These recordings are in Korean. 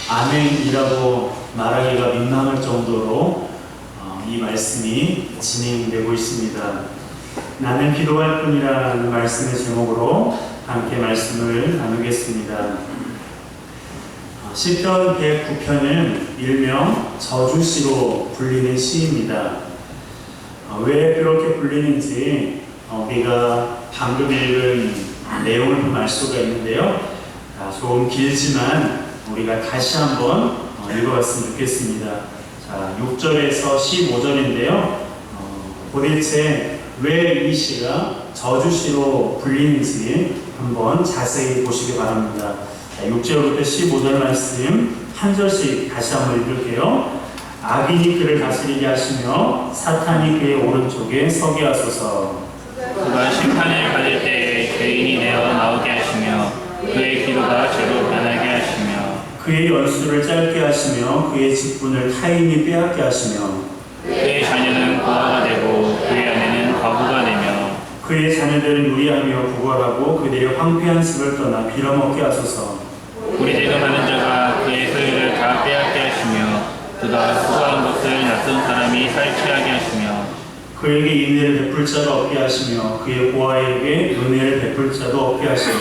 아멘이라고 말하기가 민망할 정도로 이 말씀이 진행되고 있습니다. 나는 기도할 뿐이라는 말씀의 제목으로 함께 말씀을 나누겠습니다. 시편 109편은 일명 저주시로 불리는 시입니다. 왜 그렇게 불리는지 우리가 방금 읽은 내용을 보면 알 수가 있는데요. 조금 길지만 우리가 다시 한번 읽어봤으면 좋겠습니다. 자, 6절에서 15절인데요. 도대체 왜 이 시가 저주시로 불리는지 한번 자세히 보시기 바랍니다. 6절부터 15절 말씀 한 절씩 다시 한번 읽을게요. 악인이 그를 다스리게 하시며 사탄이 그의 오른쪽에 서게 하소서. 그가 심판을 받을 때에 죄인이 되어 나오게 하시며 그의 기도가 죄로 변하게 하시며 그의 연수를 짧게 하시며 그의 직분을 타인이 빼앗게 하시며 그의 자녀는 고아가 되고 그의 아내는 과부가 되며 그의 자녀들은 무리하며 부걸하고 그들의 황폐한 습을 떠나 빌어먹게 하소서. 우리대금하는 자가 그의 소유를 다 빼앗게 하시며 그가 수고한 것을 낯선 사람이 살취하게 하시며 그에게 인애를 베풀 자가 없게 하시며 그의 고아에게 은혜를 베풀 자도 없게 하시며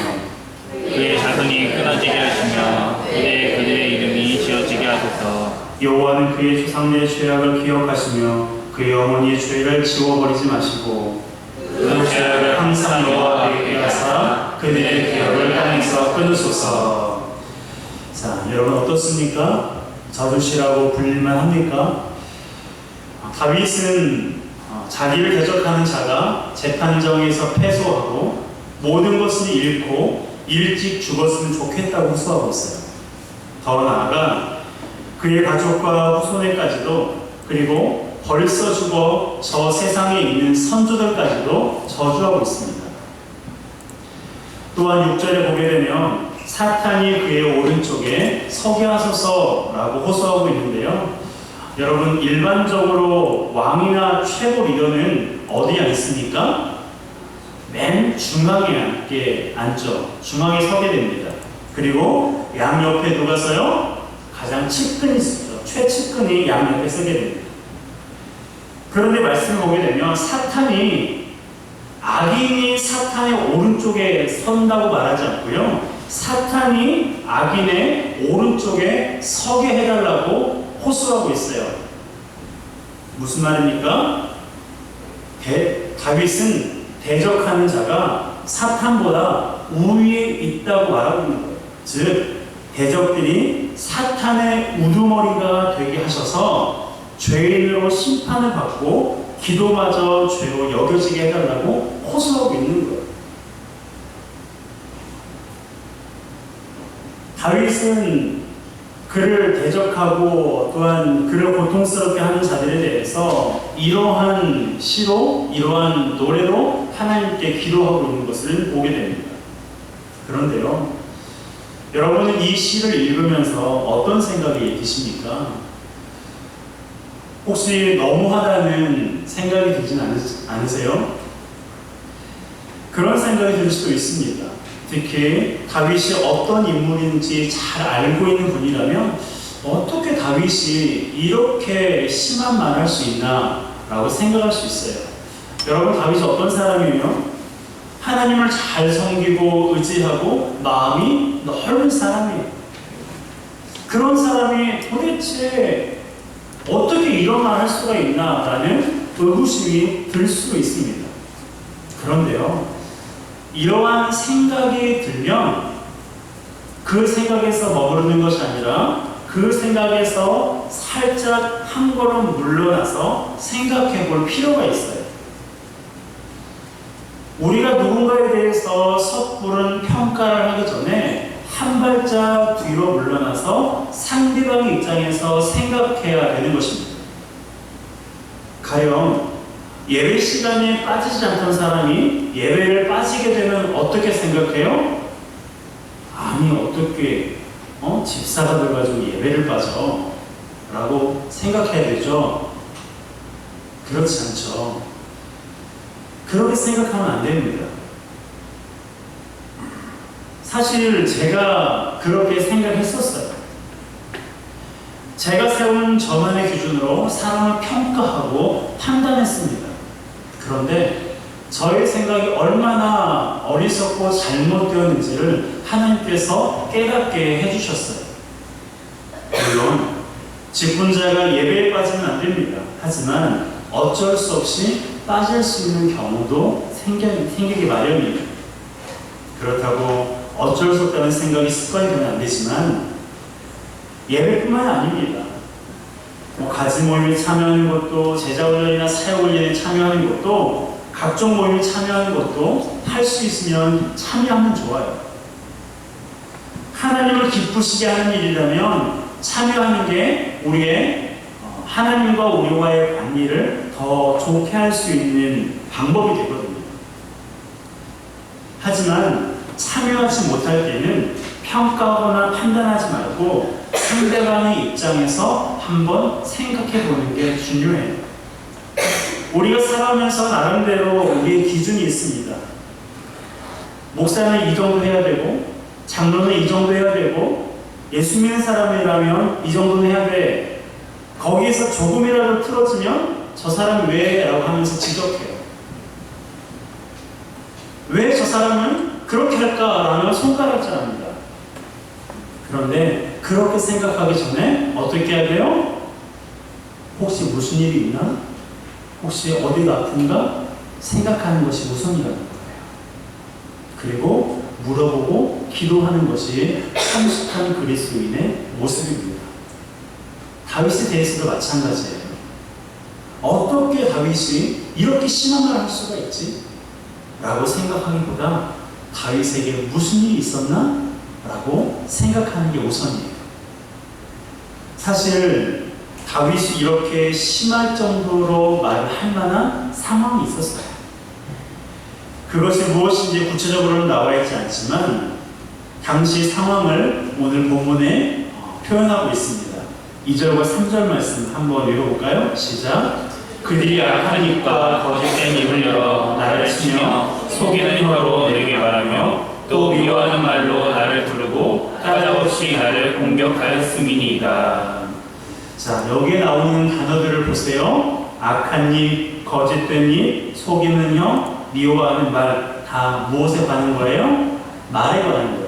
그의 자손이 끊어지게 하시며 그들의 이름이 지어지게 하소서. 여호와는 그의 조상들의 죄악을 기억하시며 그의 어머니의 죄를 지워버리지 마시고 그 죄악을 항상 여호와에게 하사 그들의 기억을 땅에서 끊으소서. 자, 여러분 어떻습니까? 저주시라고 불릴만 합니까? 다윗은 자기를 대적하는 자가 재판정에서 패소하고 모든 것을 잃고 일찍 죽었으면 좋겠다고 호소하고 있어요. 더 나아가 그의 가족과 후손에까지도, 그리고 벌써 죽어 저 세상에 있는 선조들까지도 저주하고 있습니다. 또한 6절에 보게 되면 사탄이 그의 오른쪽에 서게 하소서라고 호소하고 있는데요. 여러분, 일반적으로 왕이나 최고 리더는 어디에 앉습니까? 맨 중앙에 앉죠. 중앙에 서게 됩니다. 그리고 양옆에 누가 서요? 가장 측근이 있죠. 최측근이 양옆에 서게 됩니다. 그런데 말씀을 보게 되면 악인이 사탄의 오른쪽에 선다고 말하지 않고요. 사탄이 악인의 오른쪽에 서게 해달라고 호소하고 있어요. 무슨 말입니까? 다윗은 대적하는 자가 사탄보다 우위에 있다고 말하고 있는 거예요. 즉, 대적들이 사탄의 우두머리가 되게 하셔서 죄인으로 심판을 받고 기도마저 죄로 여겨지게 해달라고 호소하고 있는 거예요. 다윗은 그를 대적하고 또한 그를 고통스럽게 하는 자들에 대해서 이러한 시로, 이러한 노래로 하나님께 기도하고 있는 것을 보게 됩니다. 그런데요, 여러분은 이 시를 읽으면서 어떤 생각이 드십니까? 혹시 너무하다는 생각이 들진 않으세요? 그런 생각이 들 수도 있습니다. 특히 다윗이 어떤 인물인지 잘 알고 있는 분이라면 어떻게 다윗이 이렇게 심한 말 할 수 있나 라고 생각할 수 있어요. 여러분, 다윗이 어떤 사람이에요? 하나님을 잘 섬기고 의지하고 마음이 넓은 사람이에요. 그런 사람이 도대체 어떻게 이런 말 할 수가 있나 라는 의구심이 들 수도 있습니다. 그런데요, 이러한 생각이 들면 그 생각에서 머무르는 것이 아니라 그 생각에서 살짝 한 걸음 물러나서 생각해 볼 필요가 있어요. 우리가 누군가에 대해서 섣부른 평가를 하기 전에 한 발짝 뒤로 물러나서 상대방의 입장에서 생각해야 되는 것입니다. 가령 예배 시간에 빠지지 않던 사람이 예배를 빠지게 되면 어떻게 생각해요? 아니, 어떻게 집사가 돼가지고 예배를 빠져? 라고 생각해야 되죠. 그렇지 않죠. 그렇게 생각하면 안 됩니다. 사실 제가 그렇게 생각했었어요. 제가 세운 저만의 기준으로 사람을 평가하고 판단했습니다. 그런데 저의 생각이 얼마나 어리석고 잘못되었는지를 하나님께서 깨닫게 해주셨어요. 물론 직분자가 예배에 빠지면 안 됩니다. 하지만 어쩔 수 없이 빠질 수 있는 경우도 생기기 마련입니다. 그렇다고 어쩔 수 없다는 생각이 습관이 되면 안 되지만 예배뿐만 아닙니다. 가지 모임에 참여하는 것도, 제자훈련이나 사역훈련에 참여하는 것도, 각종 모임에 참여하는 것도 할 수 있으면 참여하면 좋아요. 하나님을 기쁘시게 하는 일이라면 참여하는 게 우리의 하나님과 우리와의 관계를 더 좋게 할 수 있는 방법이 되거든요. 하지만 참여하지 못할 때는 평가하거나 판단하지 말고 상대방의 입장에서 한번 생각해 보는 게 중요해요. 우리가 살아가면서 나름대로 우리의 기준이 있습니다. 목사는 이 정도 해야 되고, 장로는 이 정도 해야 되고, 예수 믿는 사람이라면 이 정도는 해야 돼. 거기에서 조금이라도 틀어지면 저 사람이 왜? 라고 하면서 지적해요. 왜 저 사람은 그렇게 할까라는 손가락질합니다. 그런데 그렇게 생각하기 전에 어떻게 해야 돼요? 혹시 무슨 일이 있나? 혹시 어디가 아픈가? 생각하는 것이 우선이라는 거예요. 그리고 물어보고 기도하는 것이 성숙한 그리스도인의 모습입니다. 다윗에 대해서도 마찬가지예요. 어떻게 다윗이 이렇게 심한 말을 할 수가 있지? 라고 생각하기보다 다윗에게 무슨 일이 있었나? 라고 생각하는 게 우선이에요. 사실 다윗이 이렇게 심할 정도로 말을 할 만한 상황이 있었어요. 그것이 무엇인지 구체적으로는 나와 있지 않지만 당시 상황을 오늘 본문에 표현하고 있습니다. 2절과 3절 말씀 한번 읽어볼까요? 시작. 그들이 악한 입과 거짓된 입을 열어 나를 치며 속이는 혀로 내게 말하며 또 미워하는 말로 나를 부르고 까닭없이 나를 공격하였음이니이다. 자, 여기에 나오는 단어들을 보세요. 악한 입, 거짓된 입, 속이는 혀, 미워하는 말, 다 무엇에 관한 거예요? 말에 관한 거예요.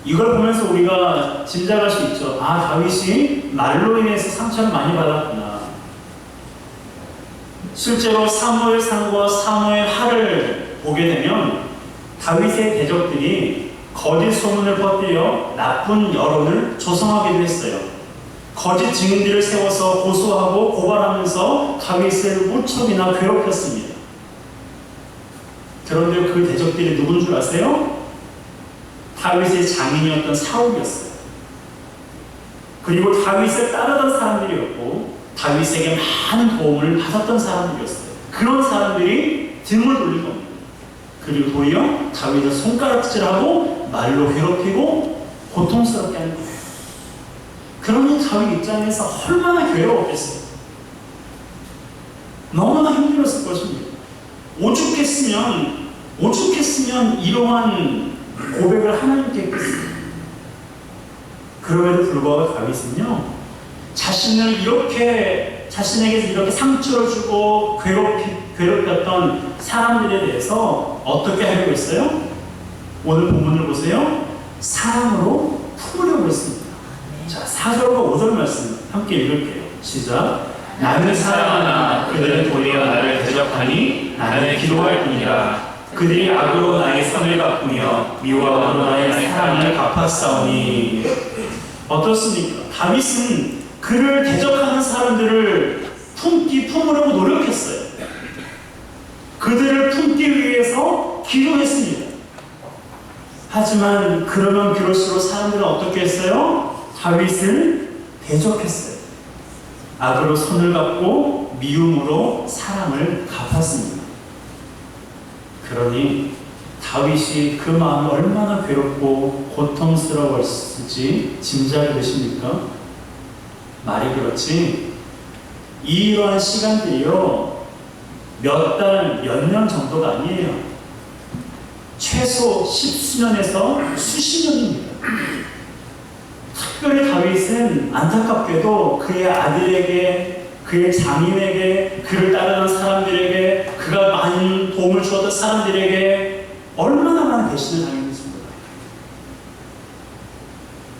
이걸 보면서 우리가 짐작할 수 있죠. 아, 다윗이 말로 인해서 상처를 많이 받았구나. 실제로 사무엘상과 사무엘하를 보게 되면 다윗의 대적들이 거짓 소문을 퍼뜨려 나쁜 여론을 조성하기도 했어요. 거짓 증인들을 세워서 고소하고 고발하면서 다윗을 무척이나 괴롭혔습니다. 그런데 그 대적들이 누군 줄 아세요? 다윗의 장인이었던 사울이었어요. 그리고 다윗을 따르던 사람들이었고 다윗에게 많은 도움을 받았던 사람들이었어요. 그런 사람들이 등을 돌린 겁니다. 그리고 도리어 다윗을 손가락질하고 말로 괴롭히고 고통스럽게 하는 거예요. 그러니 다윗 입장에서 얼마나 괴로웠겠어요. 너무나 힘들었을 것입니다. 오죽했으면 이러한 고백을 하나님께 했겠어요. 그럼에도 불구하고 다윗은요, 자신에게 이렇게 상처를 주고 괴롭혔던 사람들에 대해서 어떻게 하려고 했어요? 오늘 본문을 보세요. 사랑으로 품으려고 했습니다. 자, 4절과 5절 말씀 함께 읽을게요. 시작. 나는 사랑하나 그들은 도리어 나를 대적하니 나는 기도할 뿐이라. 그들이 악으로 나의 선을 갚으며 미워함으로 나의 사랑을 갚았사오니. 어떻습니까? 다윗은 그를 대적하는 사람들을 품으려고 노력했어요. 그들을 품기 위해서 기도했습니다. 하지만 그러면 그럴수록 사람들은 어떻게 했어요? 다윗을 대적했어요. 악으로 손을 갚고 미움으로 사랑을 갚았습니다. 그러니 다윗이 그 마음이 얼마나 괴롭고 고통스러웠을지 짐작이 되십니까? 말이 그렇지 이러한 시간들이요 몇 달, 몇 년 정도가 아니에요. 최소 10수년에서 수십 년입니다. 특별히 다윗은 안타깝게도 그의 아들에게, 그의 장인에게, 그를 따르는 사람들에게, 그가 많은 도움을 주었던 사람들에게 얼마나 많은 배신을 당했는지 몰라요.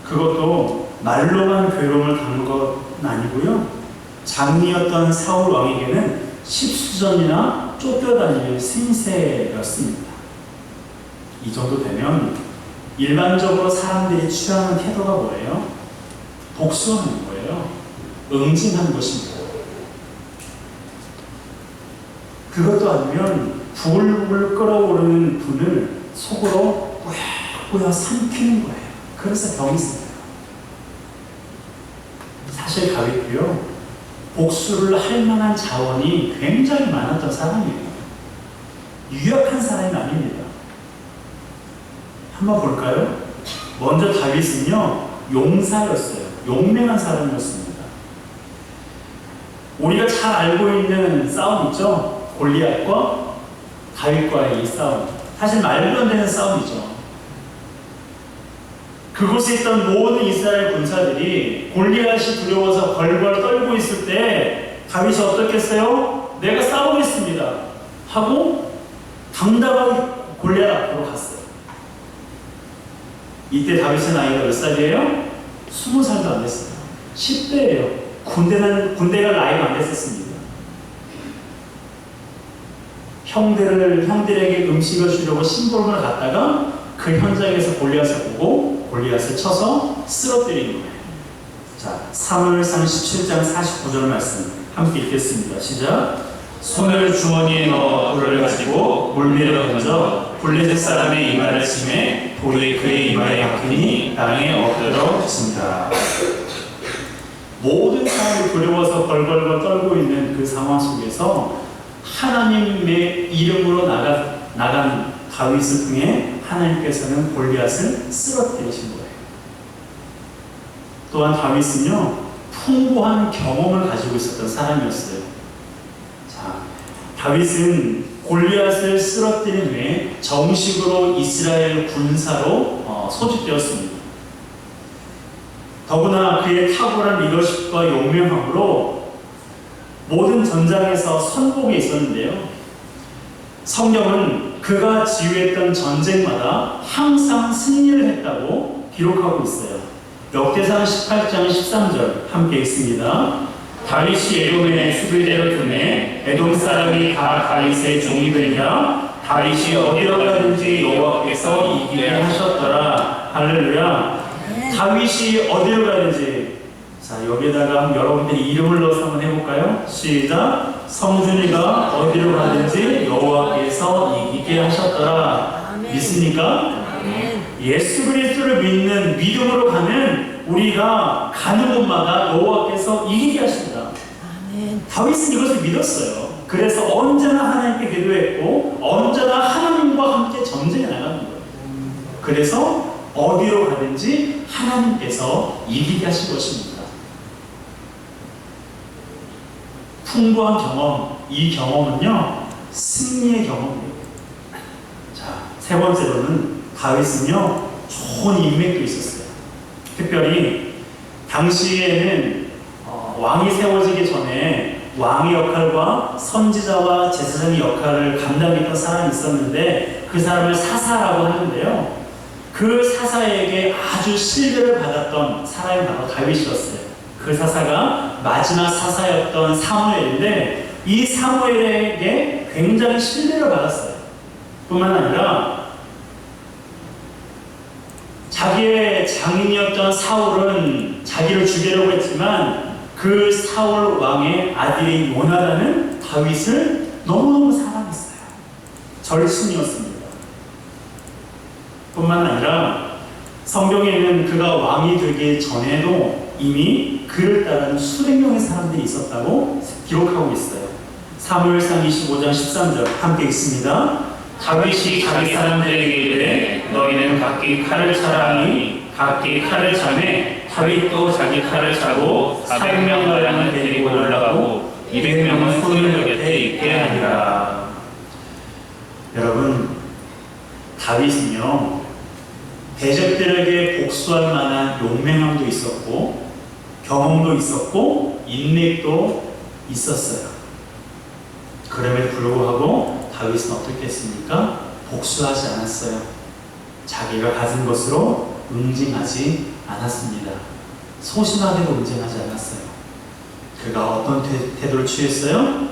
그것도 말로만 괴로움을 당한 건 아니고요. 장인이었던 사울 왕에게는 십수전이나 쫓겨다니는 생세였습니다. 이 정도 되면 일반적으로 사람들이 취하는 태도가 뭐예요? 복수하는 거예요. 응징하는 것입니다. 그것도 아니면 부글부글 끓어오르는 분을 속으로 꾸역꾸역 삼키는 거예요. 그래서 병이 생겨요. 사실 다윗도요, 복수를 할 만한 자원이 굉장히 많았던 사람이에요. 유약한 사람이 아닙니다. 한번 볼까요? 먼저 다윗은요, 용사였어요. 용맹한 사람이었습니다. 우리가 잘 알고 있는 싸움 있죠? 골리앗과 다윗과의 이 싸움. 사실 말도 안 되는 싸움이죠. 그곳에 있던 모든 이스라엘 군사들이 골리앗이 두려워서 벌벌 떨고 있을 때 다윗이 어떻게 했어요? 내가 싸우겠습니다 하고 당당하게 골리앗 앞으로 갔어요. 이때 다윗의 나이가 몇 살이에요? 20살도 안 됐어요. 10대예요. 군대가 나이가 안 됐었습니다. 형들에게 음식을 주려고 심부름을 갔다가 그 현장에서 골리앗을 보고 골리앗을 쳐서 쓰러뜨리는 거예요. 자, 사무엘상 17장 49절 말씀 함께 읽겠습니다. 시작. 손을 주머니에 넣어 돌을 가지고 물밀어 던져 블레셋 사람의 이마를 치매 돌이 그의 이마에 박히니 땅에 엎드려 죽습니다. 모든 사람이 두려워서 벌벌벌 떨고 있는 그 상황 속에서 하나님의 이름으로 나간 다윗을 통해 하나님께서는 골리앗을 쓰러뜨리신 거예요. 또한 다윗은요, 풍부한 경험을 가지고 있었던 사람이었어요. 자, 다윗은 골리앗을 쓰러뜨린 후에 정식으로 이스라엘 군사로 소집되었습니다. 더구나 그의 탁월한 리더십과 용맹함으로 모든 전장에서 선복이 있었는데요. 성경은 그가 지휘했던 전쟁마다 항상 승리를 했다고 기록하고 있어요. 역대상 18장 13절 함께 읽습니다. 다윗이 에돔의 수비대를 두매 에돔 사람이 다 다윗의 종이 되니라. 다윗이 어디로 가든지 여호와께서 이기게 하셨더라. 할렐루야. 다윗이 어디로 가든지, 자, 여기에다가 여러분들이 이름을 넣어서 한번 해볼까요? 시작. 성준이가 어디로 가든지 여호와께서 이기게 하셨더라. 아멘. 믿습니까? 아멘. 예수 그리스도를 믿는 믿음으로 가는 우리가 가는 곳마다 여호와께서 이기게 하십니다. 아멘. 다윗은 이것을 믿었어요. 그래서 언제나 하나님께 기도했고 언제나 하나님과 함께 전쟁에 나가는 거예요. 그래서 어디로 가든지 하나님께서 이기게 하실 것입니다. 풍부한 경험, 이 경험은요, 승리의 경험이에요. 자, 세 번째로는 다윗은요, 좋은 인맥도 있었어요. 특별히 당시에는 왕이 세워지기 전에 왕의 역할과 선지자와 제사장의 역할을 감당했던 사람이 있었는데 그 사람을 사사라고 하는데요. 그 사사에게 아주 신뢰를 받았던 사람이 바로 다윗이었어요. 그 사사가 마지막 사사였던 사무엘인데 이 사무엘에게 굉장히 신뢰를 받았어요. 뿐만 아니라 자기의 장인이었던 사울은 자기를 죽이려고 했지만 그 사울 왕의 아들인 요나단은 다윗을 너무너무 사랑했어요. 절친이었습니다. 뿐만 아니라 성경에는 그가 왕이 되기 전에도 이미 그를 따르는 수백 명의 사람들이 있었다고 기록하고 있어요. 사무엘상 25장 13절 함께 읽습니다. 다윗이 자기 사람들에게 이르되 너희는 각기 칼을 차라 하니 각기 칼을 차매 다윗도 자기 칼을 차고 400명가량을 데리고 올라가고 200명은 소유 곁에 있게 하니라. 여러분, 다윗은요 대적들에게 복수할 만한 용맹함도 있었고 경험도 있었고 인맥도 있었어요. 그럼에도 불구하고 다윗은 어떻게 했습니까? 복수하지 않았어요. 자기가 가진 것으로 응징하지 않았습니다. 소심하게도 응징하지 않았어요. 그가 어떤 태도를 취했어요?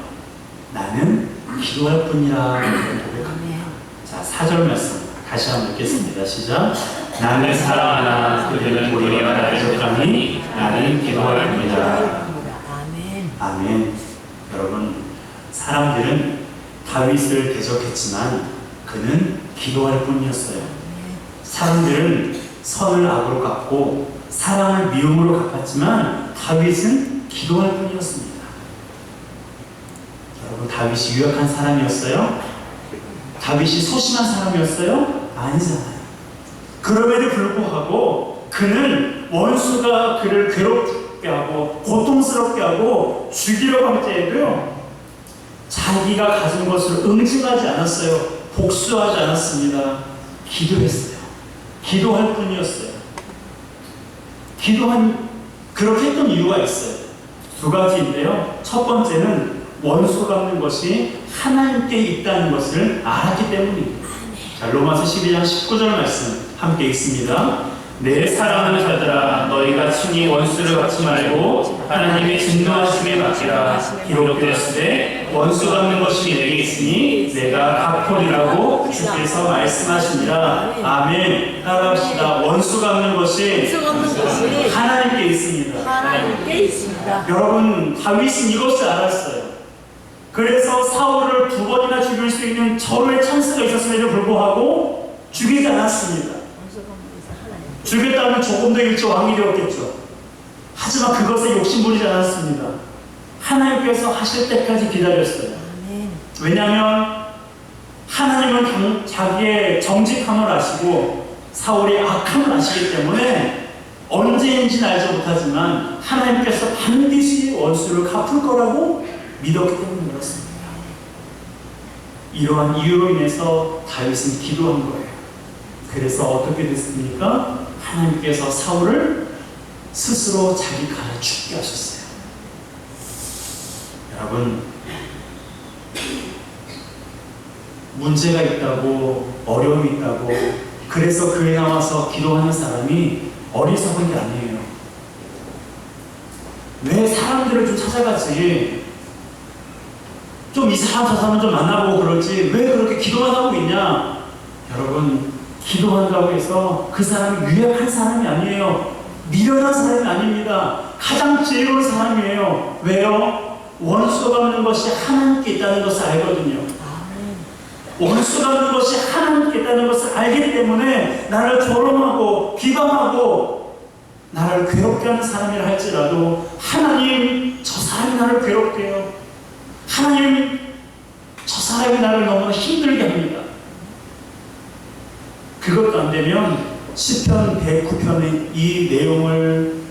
나는 기도할 뿐이라 고백합니다. 자, 4절 말씀 다시 한번 읽겠습니다. 시작. 나는 사랑하나 그들은 도리어 나를 대적하니 나는 기도할 뿐이다. 아멘. 여러분, 사람들은 다윗을 대적했지만 그는 기도할 뿐이었어요. 사람들은 선을 악으로 갚고 사랑을 미움으로 갚았지만 다윗은 기도할 뿐이었습니다. 여러분, 다윗이 유약한 사람이었어요? 다윗이 소심한 사람이었어요? 아니잖아요. 그럼에도 불구하고 그는 원수가 그를 괴롭게 하고 고통스럽게 하고 죽이려고 할 때에도요, 자기가 가진 것을 응징하지 않았어요. 복수하지 않았습니다. 기도했어요. 기도할 뿐이었어요. 그렇게 했던 이유가 있어요. 두 가지인데요. 첫 번째는 원수 갚는 것이 하나님께 있다는 것을 알았기 때문입니다. 자, 로마서 12장 19절 말씀 함께 읽습니다. 내 사랑하는 자들아 너희가 친히 원수를 갚지 말고 하나님의 진노하심에 맡기라. 기록되었으되 원수 갚는 것이 내게 있으니 내가 갚으리라고 주께서 말씀하시니라. 아멘. 따라합시다. 원수 갚는 것이 하나님께 있습니다. 하나님께 있습니다. 여러분, 다윗은 이것을 알았어요. 그래서 사울을 2번이나 죽일 수 있는 절호의 찬스가 있었음에도 불구하고 죽이지 않았습니다. 죽였다면 조금 더 일찍 왕이 되었겠죠. 하지만 그것에 욕심부리지 않았습니다. 하나님께서 하실 때까지 기다렸어요. 왜냐하면 하나님은 자기의 정직함을 아시고 사울의 악함을 아시기 때문에 언제인지는 알지 못하지만 하나님께서 반드시 원수를 갚을 거라고 믿었기 때문에 그렇습니다. 이러한 이유로 인해서 다윗은 기도한 거예요. 그래서 어떻게 됐습니까? 하나님께서 사울을 스스로 자기 칼에 죽게 하셨어요. 여러분, 문제가 있다고, 어려움이 있다고, 그래서 교회 나와서 기도하는 사람이 어리석은 게 아니에요. 왜 사람들을 좀 찾아가지, 좀 이 사람 저 사람 좀 만나보고 그러지 왜 그렇게 기도만 하고 있냐? 여러분, 기도한다고 해서 그 사람이 유약한 사람이 아니에요. 미련한 사람이 아닙니다. 가장 지혜로운 사람이에요. 왜요? 원수 갚는 것이 하나님께 있다는 것을 알거든요. 원수 갚는 것이 하나님께 있다는 것을 알기 때문에 나를 조롱하고 비방하고 나를 괴롭게 하는 사람이라 할지라도 하나님, 저 사람이 나를 괴롭게 해요. 하나님, 저 사람이 나를 너무 힘들게 합니다. 그것도 안 되면 시편 109편의 이 내용을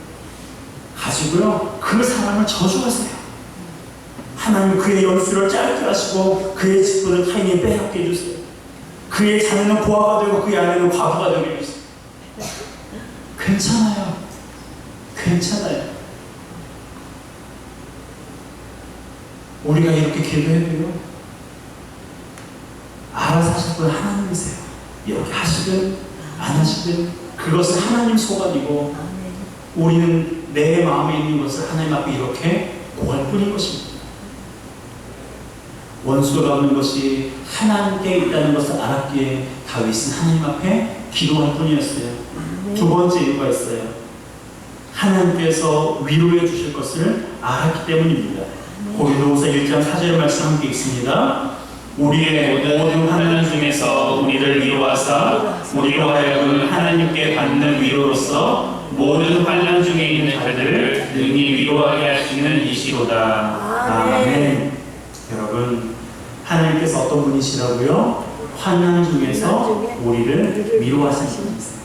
가지고요, 그 사람을 저주하세요. 하나님, 그의 연수를 짧게 하시고 그의 직분을 타인이 빼앗게 해주세요. 그의 자녀는 고아가 되고 그의 아내는 과부가 되게 해주세요. 괜찮아요. 괜찮아요. 우리가 이렇게 기도해도요, 알아서 하실 분 하나님이세요. 이렇게 하시든 안 하시든 그것은 하나님 소관이고, 우리는 내 마음에 있는 것을 하나님 앞에 이렇게 고할 뿐인 것입니다. 원수가 없는 것이 하나님께 있다는 것을 알았기에 다윗은 하나님 앞에 기도할 뿐이었어요. 두 번째 이유가 있어요. 하나님께서 위로해 주실 것을 알았기 때문입니다. 고린도후서 1장 4절 말씀 함께 읽습니다. 우리의 모든 환난 중에서 우리를 위로하사 우리로 하여금 하나님께 받는 위로로서 모든 환난 중에 있는 자들을 능히 위로하게 하시는 이시로다. 아멘. 여러분, 하나님께서 어떤 분이시라고요? 환난 중에서 우리를 위로하시는 분이세요.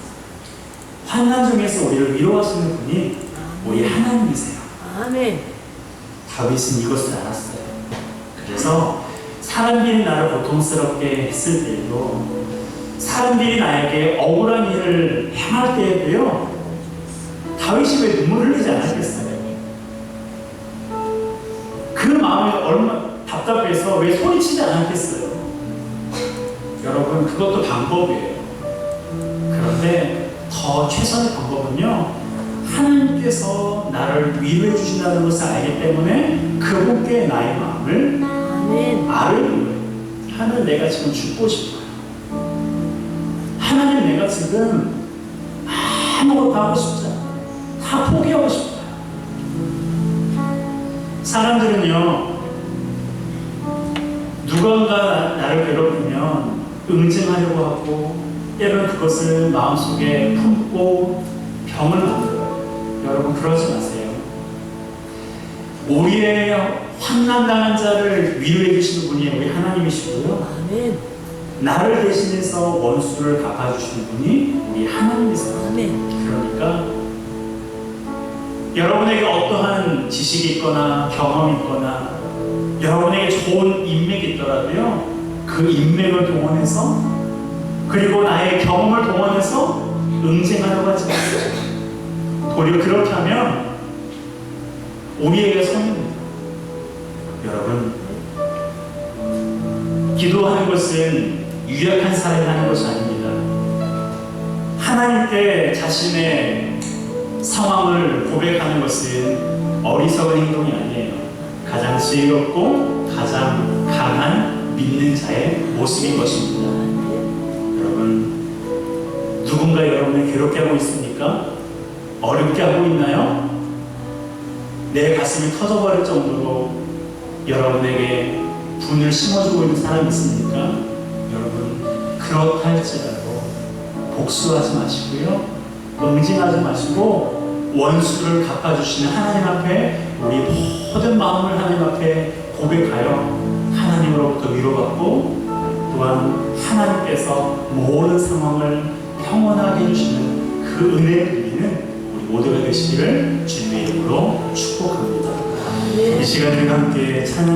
환난 중에서 우리를 위로하시는 분이 우리 하나님이세요. 아멘. 다윗은 이것을 알았어요. 그래서 사람들이 나를 고통스럽게 했을 때도 사람들이 나에게 억울한 일을 행할 때에도요, 다윗이 왜 눈물을 흘리지 않았겠어요? 그 마음이 얼마나 답답해서 왜 소리치지 않았겠어요? 여러분, 그것도 방법이에요. 그런데 더 최선의 방법은요, 하나님께서 나를 위로해 주신다는 것을 알기 때문에 그분께 나의 마음을 아멘. 아뢰는 거예요. 하나님, 내가 지금 죽고 싶어요. 하나님, 내가 지금 아무것도 하고 싶지 않아요. 다 포기하고 싶어요. 사람들은요, 누군가 나를 괴롭히면 응징하려고 하고 때로는 그것을 마음속에 품고 병을 만들어요. 여러분, 그러지 마세요. 우리의 환난당한 자를 위로해 주시는 분이 우리 하나님이시고요, 아멘. 나를 대신해서 원수를 갚아주시는 분이 우리 하나님이세요. 아멘. 그러니까 여러분에게 어떠한 지식이 있거나 경험이 있거나 여러분에게 좋은 인맥이 있더라도요, 그 인맥을 동원해서, 그리고 나의 경험을 동원해서 응징하려고 하지 마세요. 도리어 그렇게 하면 우리에게 손해입니다. 여러분, 기도하는 것은 유약한 사람이 하는 것이 아닙니다. 하나님께 자신의 상황을 고백하는 것은 어리석은 행동이 아니에요. 가장 지혜롭고 가장 강한 믿는 자의 모습인 것입니다. 여러분, 누군가 여러분을 괴롭게 하고 있습니까? 어렵게 하고 있나요? 내 가슴이 터져버릴 정도로 여러분에게 분을 심어주고 있는 사람이 있습니까? 여러분, 그렇다 할지라도 복수하지 마시고요, 응징하지 마시고 원수를 갚아주시는 하나님 앞에 우리 모든 마음을 하나님 앞에 고백하여 하나님으로부터 위로받고, 또한 하나님께서 모든 상황을 평온하게 해주시는 그 은혜를 누리는 우리 모두가 되시기를 주님의 이름으로 축복합니다. 이 시간을 함께 찬양합니다.